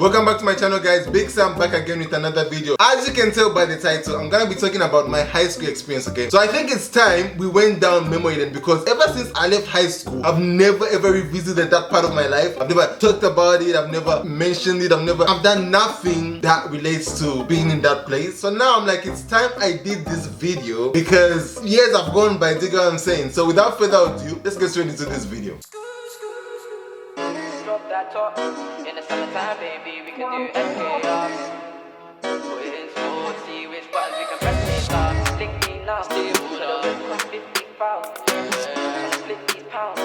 Welcome back to my channel, guys. Big Sam back again with another video. As you can tell by the title, I'm gonna be talking about my high school experience, okay? So I think it's time we went down memory lane, because ever since I left high school, I've never ever revisited that part of my life. I've never talked about it, I've never mentioned it, I've done nothing that relates to being in that place. So now I'm like, it's time I did this video because years have gone by, dig what I'm saying? So without further ado, let's get straight into this video. Drop that top in the summertime, baby. We can do everything. Put it in slow, see which buttons we can press it up. Link me now, still up. 50 pounds, tryna split these pounds.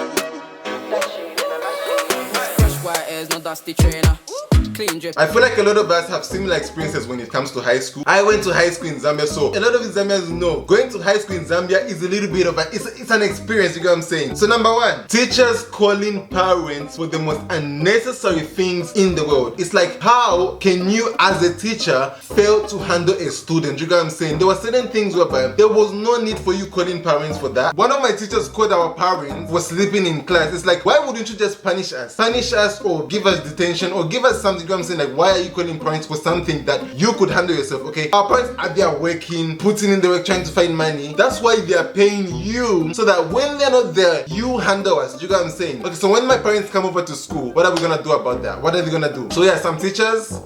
That shit in a machine. Fresh white airs, no dusty trainer. Clean drip. I feel like a lot of us have similar experiences when it comes to high school. I went to high school in Zambia, so a lot of Zambians know going to high school in Zambia is a little bit of it's an experience, you get what I'm saying? So number one, teachers calling parents for the most unnecessary things in the world. It's like, how can you as a teacher fail to handle a student? You get what I'm saying? There were certain things whereby there was no need for you calling parents for that. One of my teachers called our parents for sleeping in class. It's like, why wouldn't you just punish us? Punish us or give us detention or give us something. You know what I'm saying? Like, why are you calling parents for something that you could handle yourself? Okay, our parents are there working, putting in the work, trying to find money. That's why they are paying you, so that when they're not there, you handle us. You know what I'm saying? Okay, so when my parents come over to school, what are we gonna do about that? What are they gonna do? So yeah, some teachers.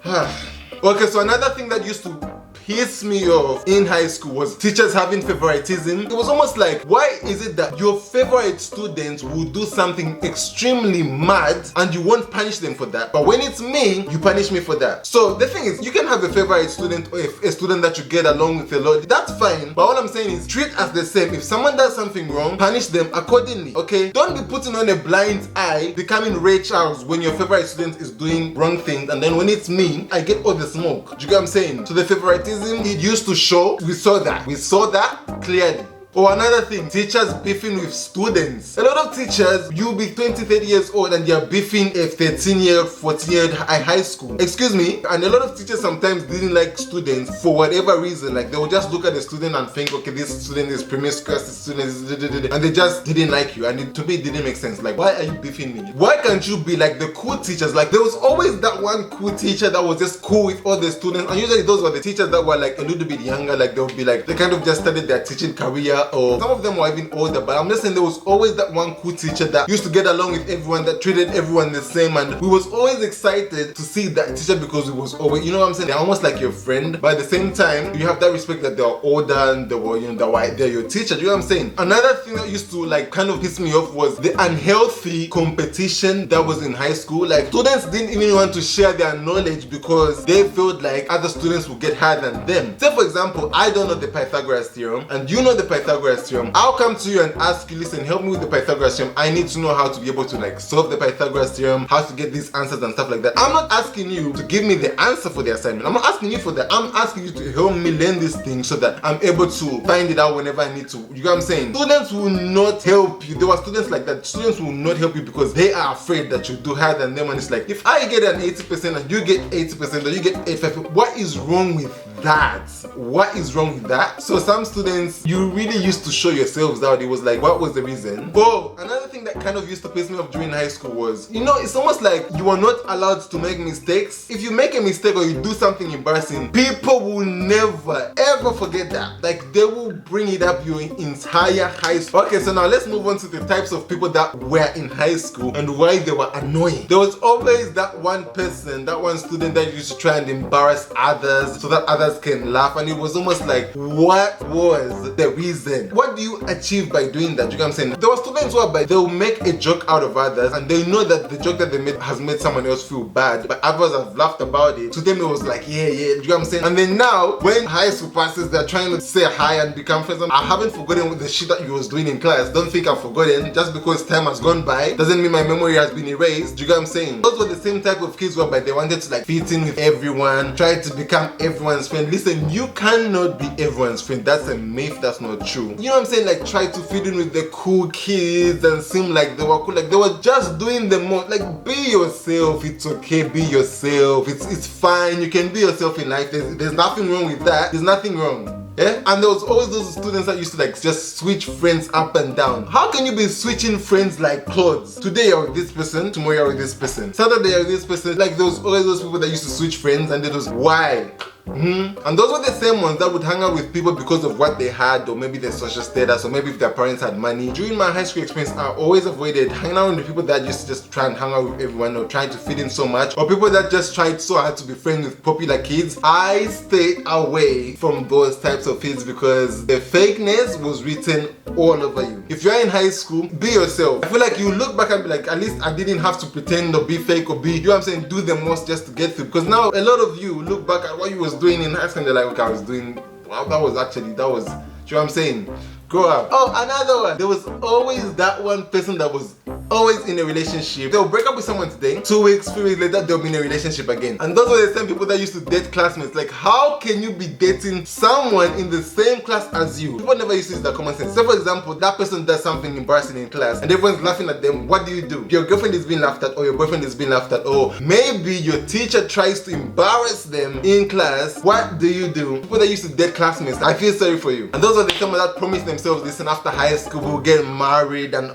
Okay, so another thing that used to piss me off in high school was teachers having favoritism. It was almost like, why is it that your favorite students will do something extremely mad and you won't punish them for that, but when it's me, you punish me for that? So the thing is, you can have a favorite student or a student that you get along with a lot. That's fine, but all I'm saying is treat us the same. If someone does something wrong, punish them accordingly, okay? Don't be putting on a blind eye, becoming Ray Charles when your favorite student is doing wrong things, and then when it's me, I get all the smoke. Do you get what I'm saying? So the favoritism, it used to show. We saw that clearly. Or another thing, teachers beefing with students. A lot of teachers, you'll be 20, 30 years old and they're beefing a 13-year-old, 14-year-old high school. Excuse me. And a lot of teachers sometimes didn't like students for whatever reason. Like, they would just look at the student and think, okay, this student is promiscuous, this student is and they just didn't like you. And to me, it didn't make sense. Like, why are you beefing me? Why can't you be like the cool teachers? Like, there was always that one cool teacher that was just cool with all the students. And usually those were the teachers that were like a little bit younger. Like, they would be like, they kind of just started their teaching career, or some of them were even older. But I'm just saying, there was always that one cool teacher that used to get along with everyone, that treated everyone the same, and we was always excited to see that teacher because it was always, you know what I'm saying, they're almost like your friend, but at the same time you have that respect that they're older and they were, you know, they're your teacher. Do you know what I'm saying? Another thing that used to like kind of piss me off was the unhealthy competition that was in high school. Like, students didn't even want to share their knowledge because they felt like other students would get higher than them. Say for example, I don't know the Pythagoras theorem and you know the Pythagoras theorem. I'll come to you and ask you, listen, help me with the Pythagoras theorem. I need to know how to be able to like solve the Pythagoras theorem, how to get these answers and stuff like that. I'm not asking you to give me the answer for the assignment. I'm not asking you for that. I'm asking you to help me learn this thing so that I'm able to find it out whenever I need to. You know what I'm saying? Students will not help you. There were students like that. Students will not help you because they are afraid that you do higher than them. And it's like, if I get an 80% and you get 80% or you get 85%, what is wrong with that? What is wrong with that? So some students, you really used to show yourselves out. It was like, what was the reason? Oh, another thing that kind of used to piss me off during high school was, you know, it's almost like you are not allowed to make mistakes. If you make a mistake or you do something embarrassing, people will never ever forget that. Like, they will bring it up your entire high school. Okay, so now let's move on to the types of people that were in high school and why they were annoying. There was always that one person, that one student that used to try and embarrass others so that others can laugh, and it was almost like, what was the reason? What do you achieve by doing that? You know what I'm saying? There were students whereby they'll make a joke out of others and they know that the joke that they made has made someone else feel bad, but others have laughed about it. To them it was like, yeah, you know what I'm saying? And then now, when high school passes, they're trying to say hi and become friends. I haven't forgotten what the shit that you was doing in class. Don't think I've forgotten. Just because time has gone by doesn't mean my memory has been erased. Do you get what I'm saying? Those were the same type of kids whereby they wanted to like fit in with everyone, try to become everyone's friend. Listen, you cannot be everyone's friend. That's a myth. That's not true. You know what I'm saying? Like, try to fit in with the cool kids and seem like they were cool. Like, they were just doing the most. Like, be yourself. It's okay. Be yourself. It's fine. You can be yourself in life. There's nothing wrong with that. There's nothing wrong. Yeah? And there was always those students that used to like just switch friends up and down. How can you be switching friends like clothes? Today you're with this person, tomorrow you're with this person. Saturday you're with this person. Like there was always those people that used to switch friends, and it was why? And those were the same ones that would hang out with people because of what they had, or maybe their social status, or maybe if their parents had money. During my high school experience, I always avoided hanging out with people that just try and hang out with everyone, or trying to fit in so much, or people that just tried so hard to be friends with popular kids. I stayed away from those types of kids because the fakeness was written all over you. If you're in high school, be yourself. I feel like you look back and be like, at least I didn't have to pretend or be fake or be, you know what I'm saying, do the most just to get through. Because now a lot of you look back at what you was doing in high school and they're like, okay, I was doing, wow, that was, you know what I'm saying? Grow up. Oh, another one. There was always that one person that was always in a relationship. They'll break up with someone today, 2 weeks, 3 weeks later, they'll be in a relationship again. And those were the same people that used to date classmates. Like, how can you be dating someone in the same class as you? People never used to use that common sense. So for example, that person does something embarrassing in class and everyone's laughing at them. What do? Your girlfriend is being laughed at, or your boyfriend is being laughed at, or maybe your teacher tries to embarrass them in class. What do? People that used to date classmates, I feel sorry for you. And those are the people that promised themselves, listen, after high school we'll get married, and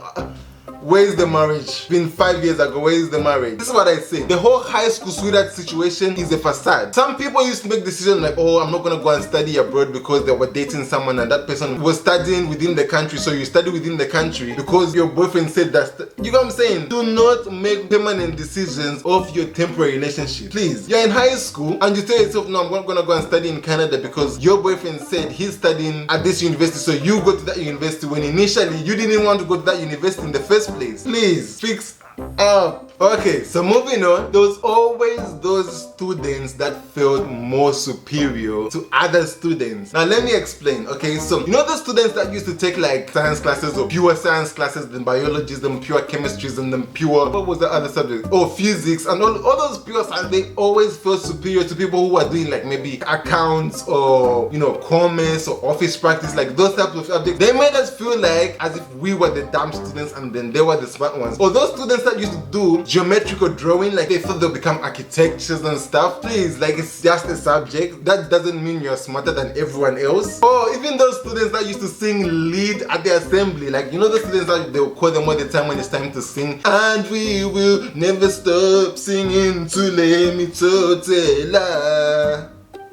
where's the marriage? It's been 5 years ago, where is the marriage? This is what I say. The whole high school sweetheart situation is a facade. Some people used to make decisions like, oh, I'm not gonna go and study abroad because they were dating someone and that person was studying within the country, so you study within the country because your boyfriend said that. You know what I'm saying? Do not make permanent decisions of your temporary relationship. Please, you're in high school and you tell yourself, no, I'm not gonna go and study in Canada because your boyfriend said he's studying at this university, so you go to that university when initially you didn't want to go to that university in the first place. Please fix up. Okay, so moving on, there was always those students that felt more superior to other students. Now let me explain. Okay, so you know the students that used to take like science classes, or pure science classes, then biologies, then pure chemistries, and then pure, what was the other subject? Oh, physics, and all those pure science. They always felt superior to people who are doing like maybe accounts, or you know, commerce, or office practice, like those types of subjects. They made us feel like as if we were the dumb students and then they were the smart ones. Or those students that used to do geometrical drawing, like they thought they'll become architectures and stuff. Please, like it's just a subject. That doesn't mean you're smarter than everyone else. Or even those students that used to sing lead at the assembly, like you know the students that they'll call them all the time when it's time to sing. And we will never stop singing to let me totela.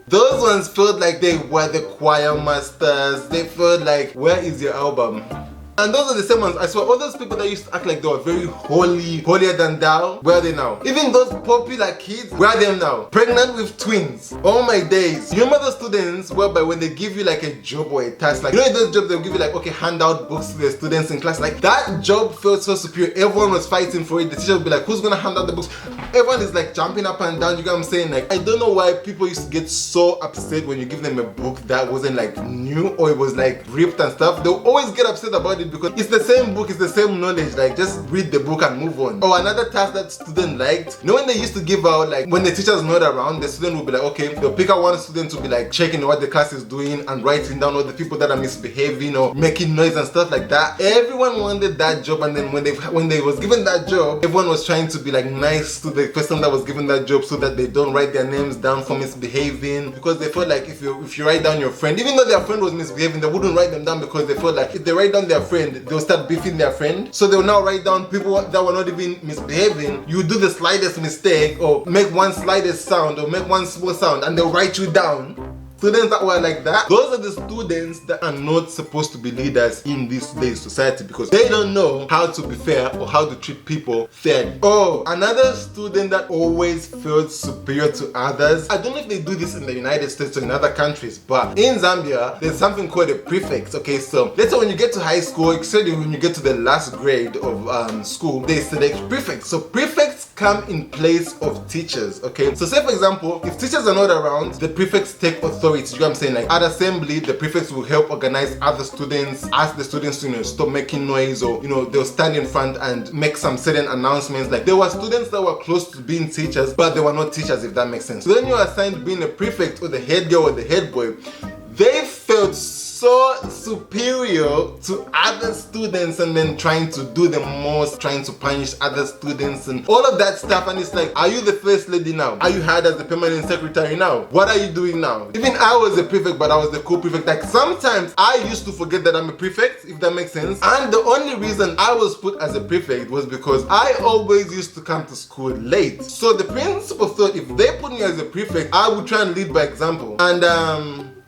Those ones felt like they were the choir masters. They felt like, where is your album? And those are the same ones. I swear, all those people that used to act like they were very holy, holier than thou, where are they now? Even those popular kids, where are they now? Pregnant with twins. Oh my days. You remember the students whereby when they give you like a job or a task, like you know in those jobs they'll give you like, okay, hand out books to the students in class. Like that job felt so superior. Everyone was fighting for it. The teacher would be like, who's gonna hand out the books? Everyone is like jumping up and down. You know what I'm saying? Like I don't know why people used to get so upset when you give them a book that wasn't like new, or it was like ripped and stuff. They'll always get upset about it because it's the same book, it's the same knowledge. Like just read the book and move on. Or another task that student liked, you know when they used to give out, like when the teacher's not around, the student will be like, okay, they'll pick out one student to be like checking what the class is doing and writing down all the people that are misbehaving or making noise and stuff like that. Everyone wanted that job, and then when they was given that job, everyone was trying to be like nice to the person that was given that job so that they don't write their names down for misbehaving, because they felt like if you write down your friend, even though their friend was misbehaving, they wouldn't write them down because they felt like if they write down their friend, they'll start beefing their friend. So they'll now write down people that were not even misbehaving. You do the slightest mistake or make one slightest sound or make one small sound and they'll write you down. Students that were like that, those are the students that are not supposed to be leaders in this day's society because they don't know how to be fair or how to treat people fairly. Oh, another student that always felt superior to others. I don't know if they do this in the United States or in other countries, but in Zambia, there's something called a prefect. Okay, so let's say when you get to high school, especially when you get to the last grade of school, they select prefects. So prefects come in place of teachers. Okay, so say for example, if teachers are not around, the prefects take authority. You know what I'm saying? Like at assembly, the prefects will help organize other students, ask the students to stop making noise, or they'll stand in front and make some certain announcements. Like there were students that were close to being teachers, but they were not teachers, if that makes sense. So then you're assigned being a prefect or the head girl or the head boy. They felt so superior to other students and then trying to do the most, trying to punish other students and all of that stuff. And it's like, are you the first lady now? Are you hired as the permanent secretary now? What are you doing now? Even I was a prefect, but I was the co-prefect. Like sometimes I used to forget that I'm a prefect, if that makes sense. And the only reason I was put as a prefect was because I always used to come to school late. So the principal thought if they put me as a prefect, I would try and lead by example. And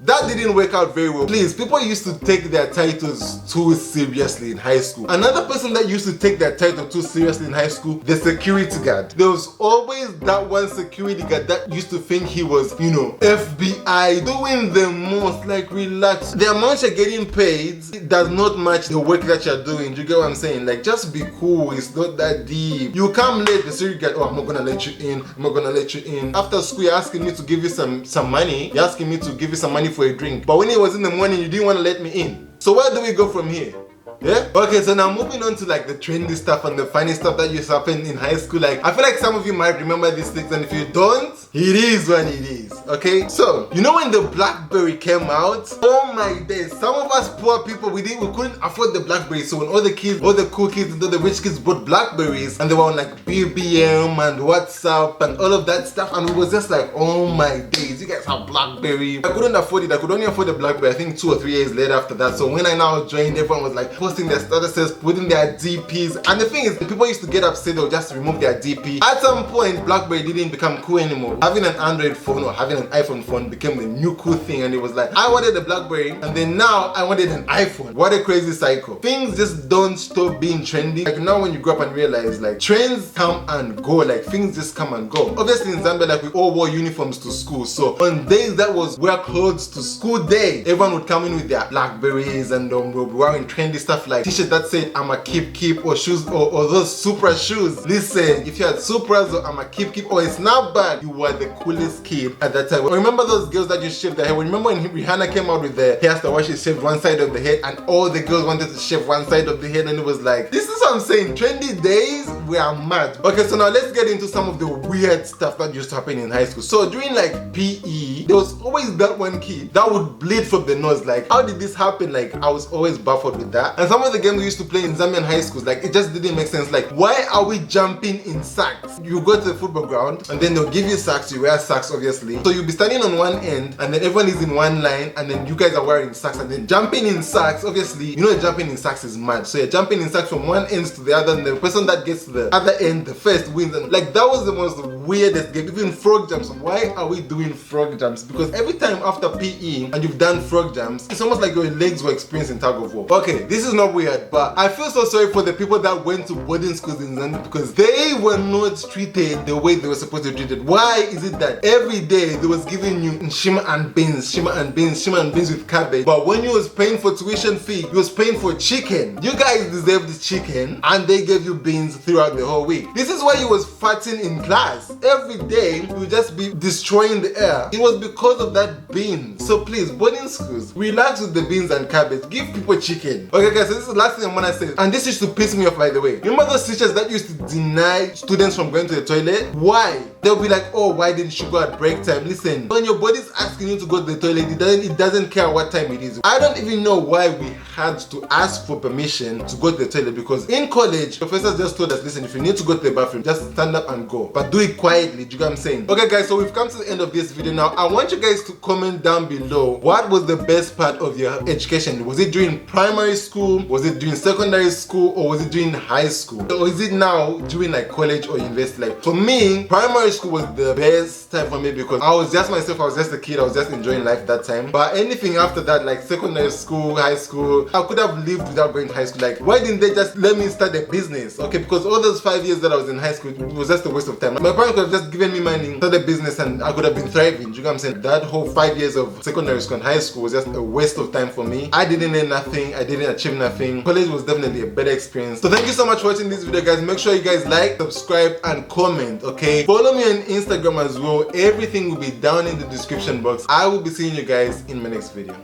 that didn't work out very well. Please, people used to take their titles too seriously in high school. Another person that used to take their title too seriously in high school, the security guard. There was always that one security guard that used to think he was, you know, FBI, doing the most, like relax. The amount you're getting paid does not match the work that you're doing. Do you get what I'm saying? Like, just be cool, it's not that deep. You come late, the security guard, oh, I'm not gonna let you in, I'm not gonna let you in. After school, you're asking me to give you some money. You're asking me to give you some money for a drink, but when it was in the morning you didn't want to let me in. So where do we go from here? Yeah? Okay, so now moving on to like the trendy stuff and the funny stuff that used to happen in high school. Like, I feel like some of you might remember these things, and if you don't, it is what it is. Okay? So, you know when the BlackBerry came out? Oh my days. Some of us poor people, we couldn't afford the BlackBerry. So when all the kids, all the cool kids and all the rich kids bought BlackBerries, and they were on like BBM and WhatsApp and all of that stuff, and it was just like, oh my days, you guys have BlackBerry. I couldn't afford it. I could only afford the BlackBerry I think 2 or 3 years later after that. So when I now joined, everyone was like posting their statuses, putting their DPs, and the thing is, the people used to get upset, they'll just remove their DP. At some point, BlackBerry didn't become cool anymore. Having an Android phone or having an iPhone phone became the new cool thing, and it was like, I wanted a BlackBerry, and then now I wanted an iPhone. What a crazy cycle. Things just don't stop being trendy. Like now when you grow up and realize like trends come and go, like things just come and go. Obviously in Zambia, like we all wore uniforms to school, so on days that was wear clothes to school day, everyone would come in with their BlackBerries and we'll be wearing trendy stuff like t-shirts that said I'm a keep or shoes or those Supra shoes. Listen, if you had Supras or I'm a keep or a snapback, you were the coolest kid at that time. Remember those girls that just shaved their hair? Remember when Rihanna came out with the hairstyle where she shaved one side of the head and all the girls wanted to shave one side of the head, and it was like, this is what I'm saying, trendy days were mad. Okay, so now let's get into some of the weird stuff that used to happen in high school. So during like PE, there was always that one kid that would bleed from the nose. Like, how did this happen? Like, I was always baffled with that. And some of the games we used to play in Zambian high schools, like it just didn't make sense. Like, why are we jumping in sacks? You go to the football ground and then they'll give you sacks, you wear sacks obviously. So you'll be standing on one end and then everyone is in one line and then you guys are wearing sacks, and then jumping in sacks, obviously, you know jumping in sacks is mad. So you're jumping in sacks from one end to the other, and the person that gets to the other end, the first wins. And like that was the most weirdest game. Even frog jumps. Why are we doing frog jumps? Because every time after PE and you've done frog jumps, it's almost like your legs were experiencing tug of war. Okay, this is not weird, but I feel so sorry for the people that went to boarding schools in Zambia because they were not treated the way they were supposed to be treated. Why is it that every day they was giving you shima and beans with cabbage, but when you was paying for tuition fee, you was paying for chicken? You guys deserve this chicken, and they gave you beans throughout the whole week. This is why you was farting in class. Every day you would just be destroying the air. It was because of that bean. So please, boarding schools, relax with the beans and cabbage. Give people chicken. Okay guys, so this is the last thing I'm gonna say, and this used to piss me off, by the way. Remember those teachers that used to deny students from going to the toilet? Why? They'll be like, oh, why didn't you go at break time? Listen, when your body's asking you to go to the toilet, it doesn't care what time it is. I don't even know why we had to ask for permission to go to the toilet, because in college, professors just told us, listen, if you need to go to the bathroom, just stand up and go, but do it quietly. Do you get what I'm saying? Okay guys, so we've come to the end of this video. Now I want you guys to comment down below, what was the best part of your education? Was it during primary school, was it during secondary school, or was it during high school, or is it now during like college or university? Like for me, primary school was the best time for me because I was just myself, I was just a kid, I was just enjoying life that time. But anything after that, like secondary school, high school, I could have lived without going to high school. Like, why didn't they just let me start a business? Okay, because all those 5 years that I was in high school, it was just a waste of time. My parents could have just given me money, start a business, and I could have been thriving. Do you know what I'm saying? That whole 5 years of secondary school and high school was just a waste of time for me. I didn't learn nothing, I didn't achieve nothing. College was definitely a better experience. So thank you so much for watching this video, guys. Make sure you guys like, subscribe, and comment, okay? Follow me on Instagram as well. Everything will be down in the description box. I will be seeing you guys in my next video.